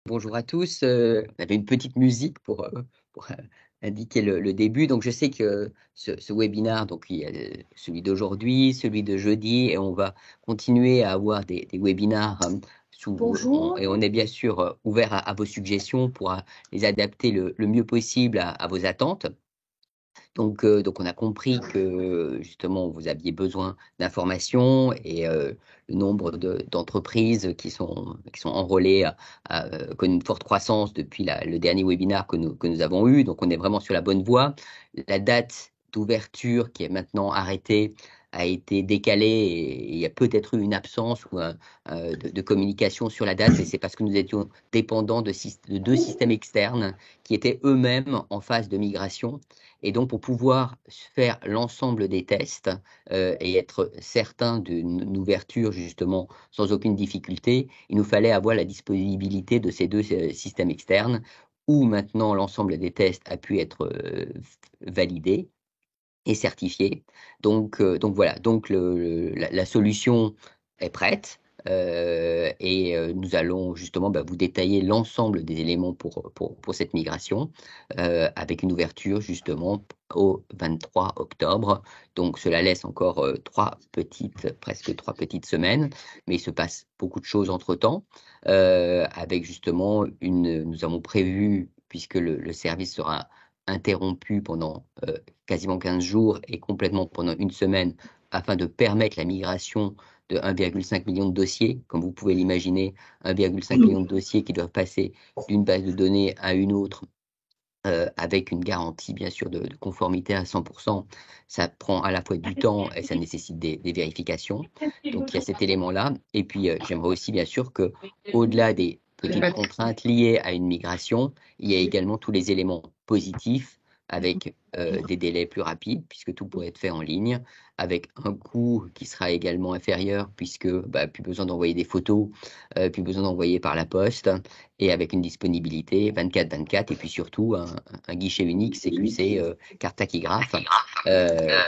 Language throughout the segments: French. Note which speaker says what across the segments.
Speaker 1: Bonjour à tous. On avait une petite musique pour, indiquer le début. Donc, je sais que ce webinaire, donc il y a celui d'aujourd'hui, celui de jeudi, et on va continuer à avoir des webinaires
Speaker 2: Bonjour.
Speaker 1: et on est bien sûr ouvert à vos suggestions pour les adapter le mieux possible à vos attentes. Donc, on a compris que justement vous aviez besoin d'informations et le nombre d'entreprises qui sont enrôlées connaît une forte croissance depuis le dernier webinaire que nous avons eu. Donc, on est vraiment sur la bonne voie. La date d'ouverture qui est maintenant arrêtée a été décalée et il y a peut-être eu une absence de communication sur la date, mais c'est parce que nous étions dépendants de deux systèmes externes qui étaient eux-mêmes en phase de migration. Et donc, pour pouvoir faire l'ensemble des tests et être certain d'une ouverture justement sans aucune difficulté, il nous fallait avoir la disponibilité de ces deux systèmes externes où maintenant l'ensemble des tests a pu être validé et certifié. Donc voilà, donc la solution est prête. Et nous allons justement vous détailler l'ensemble des éléments pour cette migration avec une ouverture justement au 23 octobre. Donc cela laisse encore presque 3 petites semaines, mais il se passe beaucoup de choses entre-temps avec justement nous avons prévu, puisque le service sera interrompu pendant quasiment 15 jours et complètement pendant une semaine afin de permettre la migration de 1,5 million de dossiers. Comme vous pouvez l'imaginer, 1,5 million de dossiers qui doivent passer d'une base de données à une autre avec une garantie bien sûr de conformité à 100%. Ça prend à la fois du temps et ça nécessite des vérifications. Donc il y a cet élément-là. Et puis j'aimerais aussi bien sûr que au-delà des petites contraintes liées à une migration, il y a également tous les éléments positifs avec des délais plus rapides puisque tout pourrait être fait en ligne, avec un coût qui sera également inférieur puisque plus besoin d'envoyer des photos, plus besoin d'envoyer par la poste et avec une disponibilité 24/24 et puis surtout un guichet unique CQC carte tachygraphe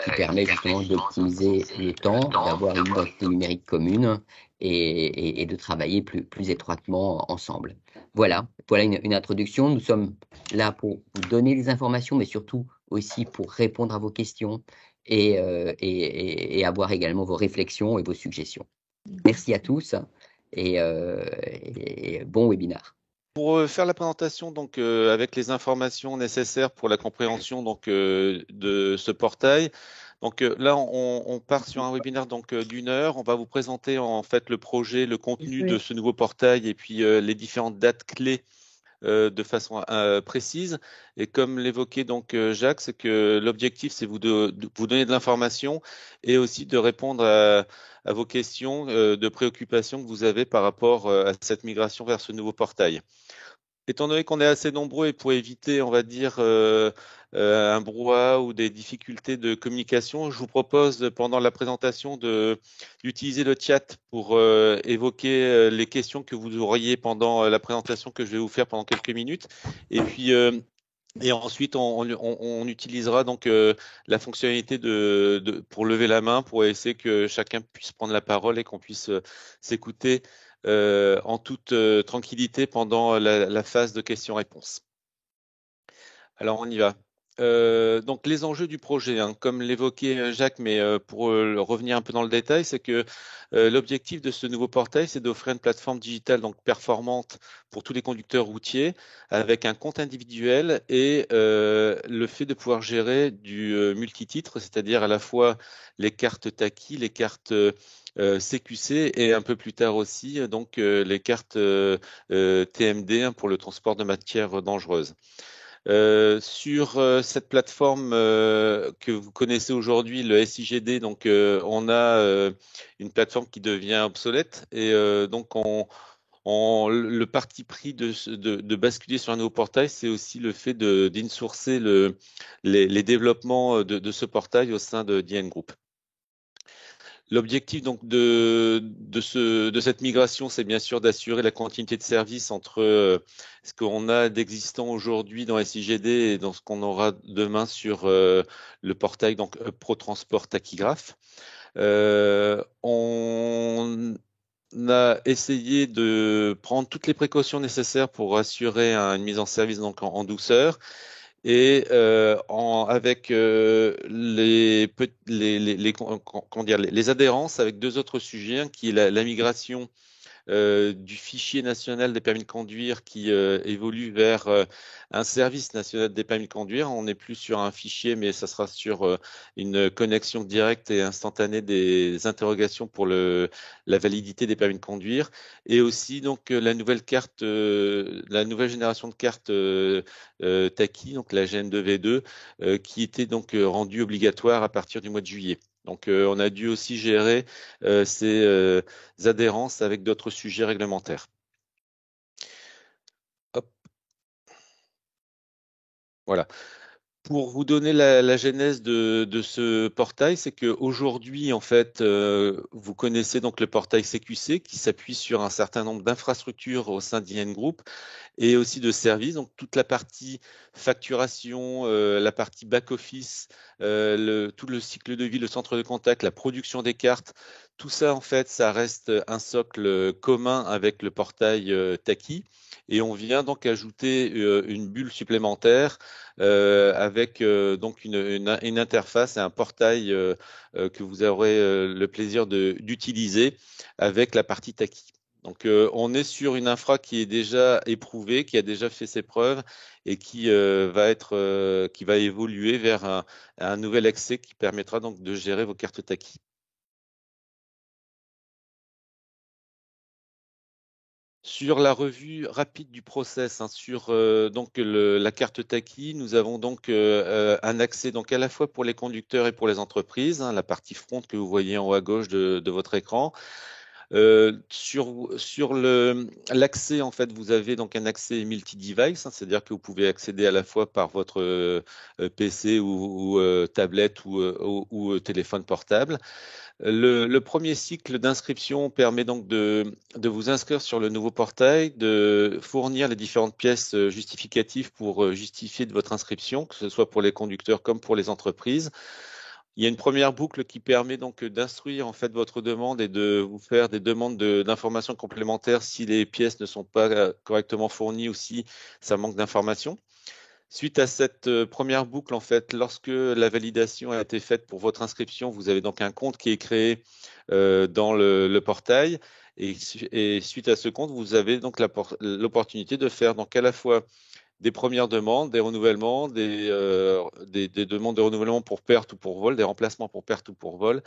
Speaker 1: qui permet justement d'optimiser le temps, d'avoir une identité numérique commune et de travailler plus étroitement ensemble. Voilà une introduction. Nous sommes là pour vous donner des informations, mais surtout aussi pour répondre à vos questions et avoir également vos réflexions et vos suggestions. Merci à tous et bon webinaire.
Speaker 3: Pour faire la présentation donc avec les informations nécessaires pour la compréhension donc de ce portail. Donc là on part sur un webinaire donc d'une heure. On va vous présenter en fait le projet, le contenu de ce nouveau portail et puis les différentes dates clés de façon précise. Et comme l'évoquait donc Jacques, c'est que l'objectif c'est de vous donner de l'information et aussi de répondre à vos questions de préoccupation que vous avez par rapport à cette migration vers ce nouveau portail. Étant donné qu'on est assez nombreux et pour éviter, on va dire, un brouhaha ou des difficultés de communication, je vous propose pendant la présentation d'utiliser le chat pour évoquer les questions que vous auriez pendant la présentation que je vais vous faire pendant quelques minutes. Et puis, et ensuite, on utilisera donc la fonctionnalité pour lever la main pour essayer que chacun puisse prendre la parole et qu'on puisse s'écouter en toute tranquillité pendant la phase de questions-réponses. Alors, on y va. Donc, les enjeux du projet, hein, comme l'évoquait Jacques, mais pour revenir un peu dans le détail, c'est que l'objectif de ce nouveau portail, c'est d'offrir une plateforme digitale donc performante pour tous les conducteurs routiers, avec un compte individuel et le fait de pouvoir gérer du multititre, c'est-à-dire à la fois les cartes Taki, les cartes CQC et un peu plus tard aussi donc les cartes TMD hein, pour le transport de matières dangereuses. Sur cette plateforme que vous connaissez aujourd'hui, le SIGD, donc on a une plateforme qui devient obsolète et donc le parti pris de basculer sur un nouveau portail, c'est aussi le fait d'insourcer les développements de ce portail au sein de DN Group. L'objectif donc de cette migration, c'est bien sûr d'assurer la continuité de service entre ce qu'on a d'existant aujourd'hui dans SIGD et dans ce qu'on aura demain sur le portail donc ProTransport Tachygraphe. On a essayé de prendre toutes les précautions nécessaires pour assurer une mise en service donc en douceur et avec comment dire, les adhérences avec deux autres sujets, hein, qui est la migration du fichier national des permis de conduire qui évolue vers un service national des permis de conduire. On n'est plus sur un fichier, mais ça sera sur une connexion directe et instantanée des interrogations pour la validité des permis de conduire. Et aussi donc la nouvelle génération de cartes TACI, donc la GN2V2, qui était donc rendue obligatoire à partir du mois de juillet. Donc, on a dû aussi gérer ces adhérences avec d'autres sujets réglementaires. Hop, voilà. Pour vous donner la genèse de ce portail, c'est qu'aujourd'hui, en fait, vous connaissez donc le portail CQC qui s'appuie sur un certain nombre d'infrastructures au sein d'IN Group et aussi de services. Donc, toute la partie facturation, la partie back-office, tout le cycle de vie, le centre de contact, la production des cartes, tout ça, en fait, ça reste un socle commun avec le portail Taki. Et on vient donc ajouter une bulle supplémentaire avec donc une interface et un portail que vous aurez le plaisir d'utiliser avec la partie Taki. Donc, on est sur une infra qui est déjà éprouvée, qui a déjà fait ses preuves et qui va évoluer vers un nouvel accès qui permettra donc de gérer vos cartes Taki. Sur la revue rapide du process, hein, sur donc la carte Taki, nous avons donc un accès donc à la fois pour les conducteurs et pour les entreprises, hein, la partie front que vous voyez en haut à gauche de votre écran. Sur l'accès, en fait, vous avez donc un accès multi-device, hein, c'est-à-dire que vous pouvez accéder à la fois par votre PC ou tablette ou téléphone portable. Le premier cycle d'inscription permet donc de vous inscrire sur le nouveau portail, de fournir les différentes pièces justificatives pour justifier de votre inscription, que ce soit pour les conducteurs comme pour les entreprises. Il y a une première boucle qui permet donc d'instruire en fait votre demande et de vous faire des demandes d'informations complémentaires si les pièces ne sont pas correctement fournies ou si ça manque d'informations. Suite à cette première boucle, en fait, lorsque la validation a été faite pour votre inscription, vous avez donc un compte qui est créé dans le portail. Et suite à ce compte, vous avez donc l'opportunité de faire donc à la fois des premières demandes, des renouvellements, des demandes de renouvellement pour perte ou pour vol, des remplacements pour perte ou pour vol,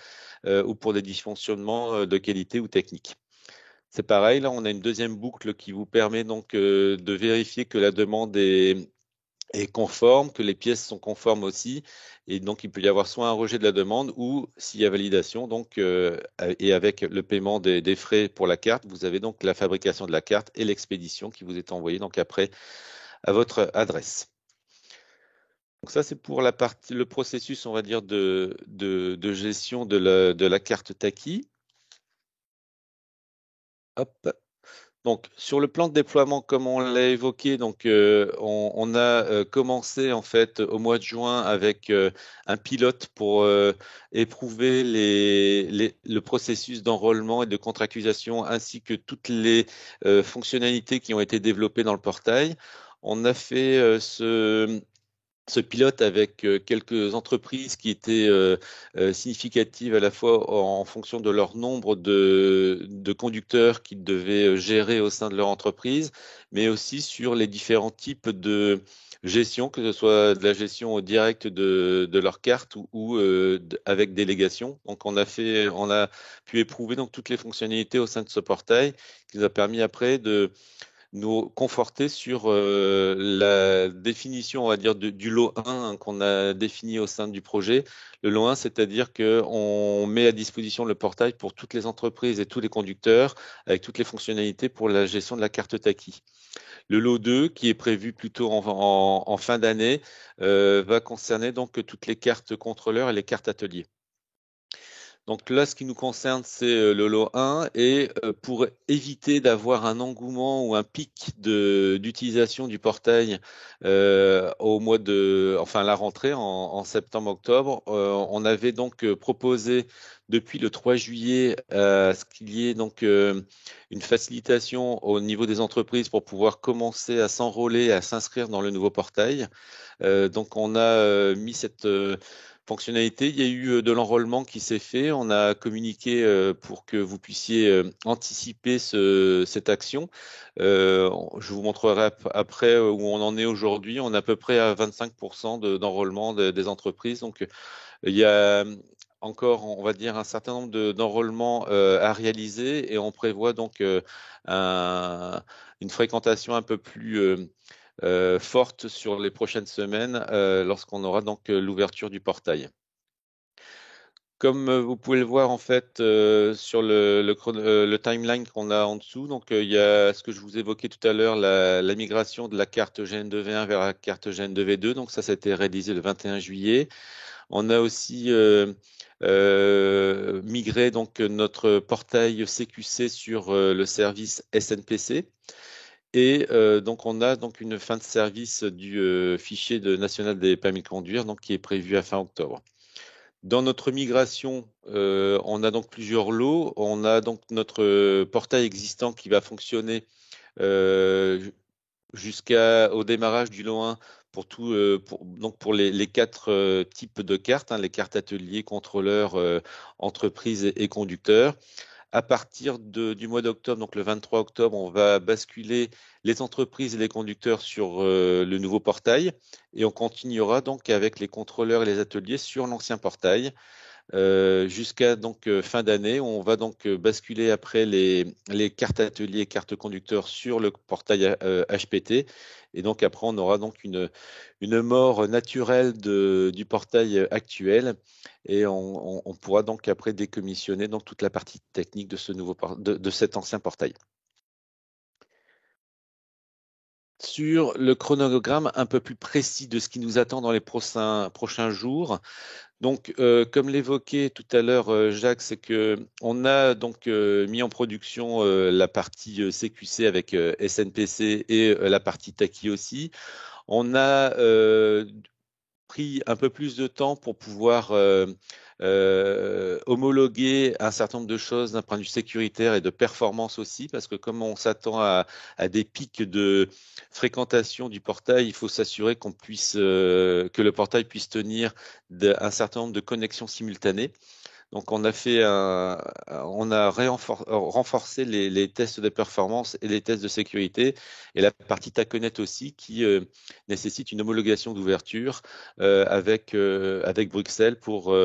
Speaker 3: ou pour des dysfonctionnements de qualité ou technique. C'est pareil, là, on a une deuxième boucle qui vous permet donc de vérifier que la demande est conforme, que les pièces sont conformes aussi. Et donc, il peut y avoir soit un rejet de la demande ou, s'il y a validation, donc, et avec le paiement des frais pour la carte, vous avez donc la fabrication de la carte et l'expédition qui vous est envoyée donc après à votre adresse. Donc ça, c'est pour le processus, on va dire, de gestion de la carte Taki. Hop. Donc, sur le plan de déploiement, comme on l'a évoqué, donc, on a commencé en fait au mois de juin avec un pilote pour éprouver le processus d'enrôlement et de contractualisation ainsi que toutes les fonctionnalités qui ont été développées dans le portail. On a fait ce pilote avec quelques entreprises qui étaient significatives à la fois en fonction de leur nombre de conducteurs qu'ils devaient gérer au sein de leur entreprise, mais aussi sur les différents types de gestion, que ce soit de la gestion directe de leur carte ou avec délégation. Donc on a pu éprouver donc toutes les fonctionnalités au sein de ce portail qui nous a permis après de nous conforter sur la définition, on va dire, du lot 1 hein, qu'on a défini au sein du projet. Le lot 1, c'est-à-dire qu'on met à disposition le portail pour toutes les entreprises et tous les conducteurs avec toutes les fonctionnalités pour la gestion de la carte Taki. Le lot 2, qui est prévu plutôt en fin d'année, va concerner donc toutes les cartes contrôleurs et les cartes ateliers. Donc là, ce qui nous concerne, c'est le lot 1 et pour éviter d'avoir un engouement ou un pic d'utilisation du portail au mois enfin la rentrée en septembre-octobre, on avait donc proposé depuis le 3 juillet ce qu'il y ait donc une facilitation au niveau des entreprises pour pouvoir commencer à s'enrôler, à s'inscrire dans le nouveau portail. Donc on a mis cette fonctionnalité. Il y a eu de l'enrôlement qui s'est fait. On a communiqué pour que vous puissiez anticiper cette action. Je vous montrerai après où on en est aujourd'hui. On est à peu près à 25% d'enrôlement des entreprises. Donc il y a encore, on va dire, un certain nombre d'enrôlements à réaliser et on prévoit donc une fréquentation un peu plus forte sur les prochaines semaines lorsqu'on aura donc l'ouverture du portail. Comme vous pouvez le voir en fait sur le timeline qu'on a en dessous, donc il y a ce que je vous évoquais tout à l'heure, la migration de la carte GN2V1 vers la carte GN2V2. Donc ça a été réalisé le 21 juillet. On a aussi migré donc notre portail CQC sur le service SNPC. Et donc on a donc une fin de service du fichier national des permis de conduire, donc qui est prévu à fin octobre. Dans notre migration, on a donc plusieurs lots. On a donc notre portail existant qui va fonctionner jusqu'au démarrage du lot 1 pour donc pour les quatre types de cartes, hein, les cartes ateliers, contrôleurs, entreprises et conducteurs. À partir du mois d'octobre, donc le 23 octobre, on va basculer les entreprises et les conducteurs sur le nouveau portail et on continuera donc avec les contrôleurs et les ateliers sur l'ancien portail jusqu'à donc fin d'année. On va donc basculer après les cartes ateliers et cartes conducteurs sur le portail HPT. Et donc après, on aura donc une mort naturelle du portail actuel et on pourra donc après décommissionner donc toute la partie technique de de cet ancien portail. Sur le chronogramme un peu plus précis de ce qui nous attend dans les prochains jours, donc, comme l'évoquait tout à l'heure Jacques, c'est que on a donc mis en production la partie CQC avec SNPC et la partie Taki aussi. On a pris un peu plus de temps pour pouvoir homologuer un certain nombre de choses d'un point de vue sécuritaire et de performance aussi, parce que comme on s'attend à des pics de fréquentation du portail, il faut s'assurer que le portail puisse tenir un certain nombre de connexions simultanées. Donc on a renforcé les tests de performance et les tests de sécurité et la partie Taconet aussi qui nécessite une homologation d'ouverture avec Bruxelles pour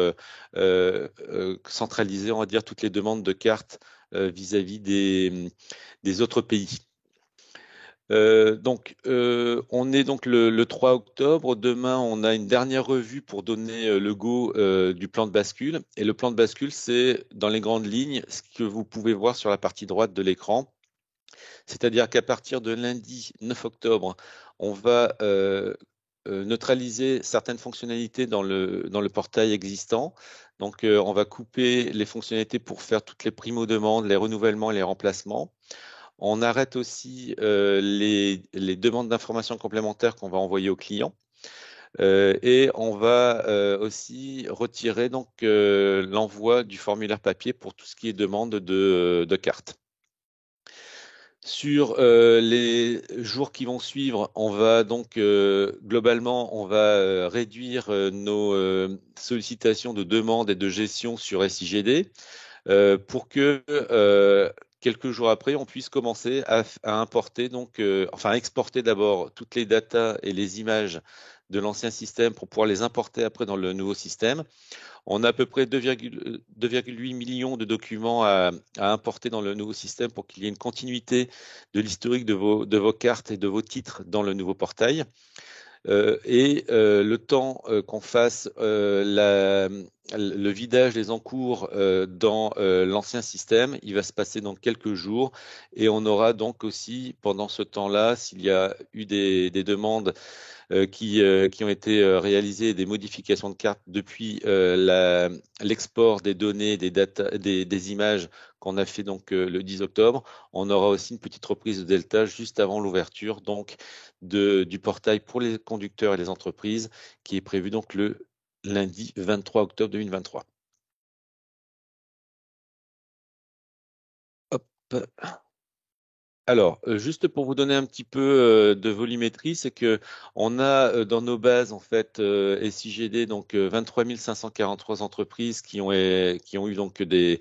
Speaker 3: centraliser, on va dire, toutes les demandes de cartes vis-à-vis des autres pays. On est donc le 3 octobre. Demain, on a une dernière revue pour donner le go du plan de bascule. Et le plan de bascule, c'est dans les grandes lignes ce que vous pouvez voir sur la partie droite de l'écran. C'est-à-dire qu'à partir de lundi 9 octobre, on va neutraliser certaines fonctionnalités dans le portail existant. Donc, on va couper les fonctionnalités pour faire toutes les primo-demandes, les renouvellements et les remplacements. On arrête aussi les demandes d'informations complémentaires qu'on va envoyer aux clients. Et on va aussi retirer donc l'envoi du formulaire papier pour tout ce qui est demande de cartes. Sur les jours qui vont suivre, on va donc globalement, on va réduire nos sollicitations de demande et de gestion sur SIGD pour que quelques jours après, on puisse commencer à importer, donc, enfin, à exporter d'abord toutes les datas et les images de l'ancien système pour pouvoir les importer après dans le nouveau système. On a à peu près 2,8 millions de documents à importer dans le nouveau système pour qu'il y ait une continuité de l'historique de vos cartes et de vos titres dans le nouveau portail. Le temps qu'on fasse le vidage des encours dans l'ancien système, il va se passer dans quelques jours et on aura donc aussi pendant ce temps-là, s'il y a eu des demandes qui ont été réalisées, des modifications de cartes depuis l'export des données, des images qu'on a fait donc le 10 octobre. On aura aussi une petite reprise de Delta juste avant l'ouverture donc du portail pour les conducteurs et les entreprises qui est prévu donc le lundi 23 octobre 2023. Hop. Alors, juste pour vous donner un petit peu de volumétrie, c'est que on a dans nos bases en fait SIGD donc 23 543 entreprises qui ont eu donc des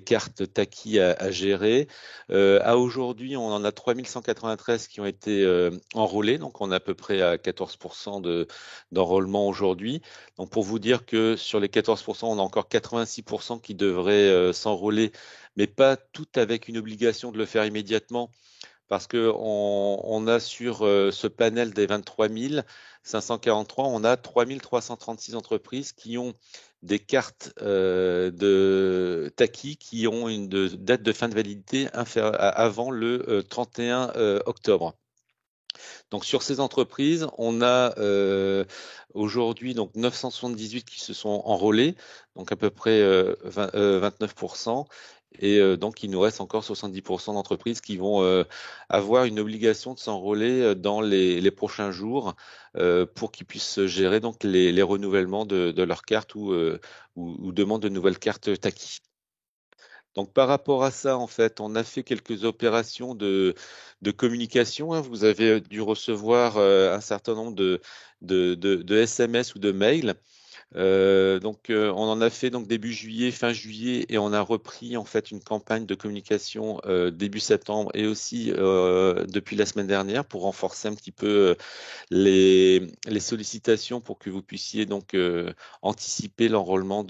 Speaker 3: cartes Taki à gérer. À aujourd'hui, on en a 3 193 qui ont été enrôlées, donc on est à peu près à 14% d'enrôlement aujourd'hui. Donc pour vous dire que sur les 14%, on a encore 86% qui devraient s'enrôler, mais pas tout avec une obligation de le faire immédiatement, parce que on a sur ce panel des 23 543, on a 3 336 entreprises qui ont des cartes de Taki qui ont une date de fin de validité avant le 31 octobre. Donc sur ces entreprises, on a aujourd'hui donc 978 qui se sont enrôlés, donc à peu près 29%. Et donc, il nous reste encore 70% d'entreprises qui vont avoir une obligation de s'enrôler dans les prochains jours pour qu'ils puissent gérer donc les renouvellements de leurs cartes ou demande de nouvelles cartes Taki. Donc par rapport à ça, en fait, on a fait quelques opérations de communication, hein. Vous avez dû recevoir un certain nombre de SMS ou de mails. On en a fait donc début juillet, fin juillet, et on a repris en fait une campagne de communication début septembre et aussi depuis la semaine dernière pour renforcer un petit peu les sollicitations pour que vous puissiez donc anticiper l'enrôlement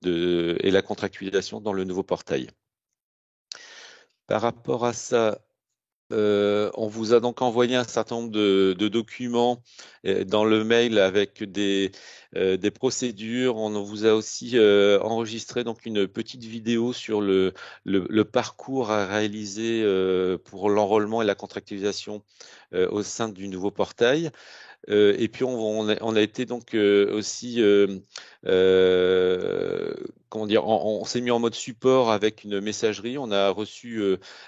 Speaker 3: et la contractualisation dans le nouveau portail. Par rapport à ça, on vous a donc envoyé un certain nombre de documents dans le mail avec des procédures. On vous a aussi enregistré donc une petite vidéo sur le parcours à réaliser pour l'enrôlement et la contractualisation au sein du nouveau portail. Et puis on a été donc aussi comment dire, on s'est mis en mode support avec une messagerie. On a reçu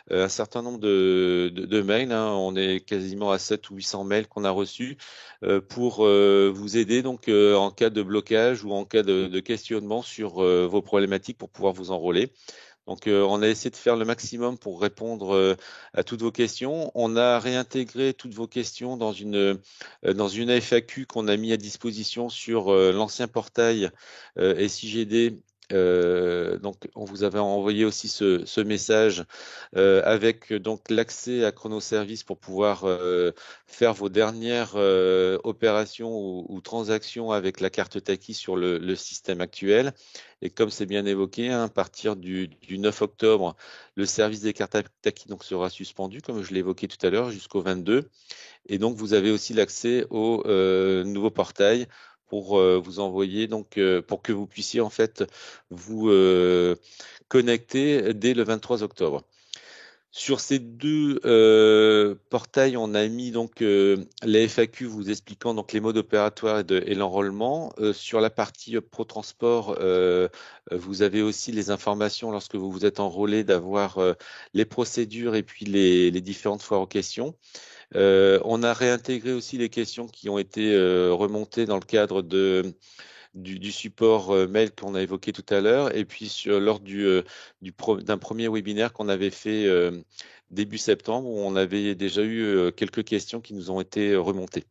Speaker 3: un certain nombre de mails, hein. On est quasiment à 700 ou 800 mails qu'on a reçus pour vous aider donc en cas de blocage ou en cas de questionnement sur vos problématiques pour pouvoir vous enrôler. Donc, on a essayé de faire le maximum pour répondre à toutes vos questions. On a réintégré toutes vos questions dans une FAQ qu'on a mis à disposition sur l'ancien portail SIGD. Donc, on vous avait envoyé aussi ce message avec donc l'accès à Chronoservice pour pouvoir faire vos dernières opérations ou transactions avec la carte Taki sur le système actuel. Et comme c'est bien évoqué, hein, à partir du 9 octobre, le service des cartes Taki donc sera suspendu, comme je l'ai évoqué tout à l'heure, jusqu'au 22. Et donc, vous avez aussi l'accès au nouveau portail pour vous envoyer, donc pour que vous puissiez en fait vous connecter dès le 23 octobre. Sur ces deux portails, on a mis donc les FAQ vous expliquant donc les modes opératoires et l'enrôlement. Sur la partie Pro Transport, vous avez aussi les informations lorsque vous vous êtes enrôlé d'avoir les procédures et puis les différentes foires aux questions. On a réintégré aussi les questions qui ont été remontées dans le cadre du support mail qu'on a évoqué tout à l'heure, et puis lors d'un premier webinaire qu'on avait fait début septembre, où on avait déjà eu quelques questions qui nous ont été remontées.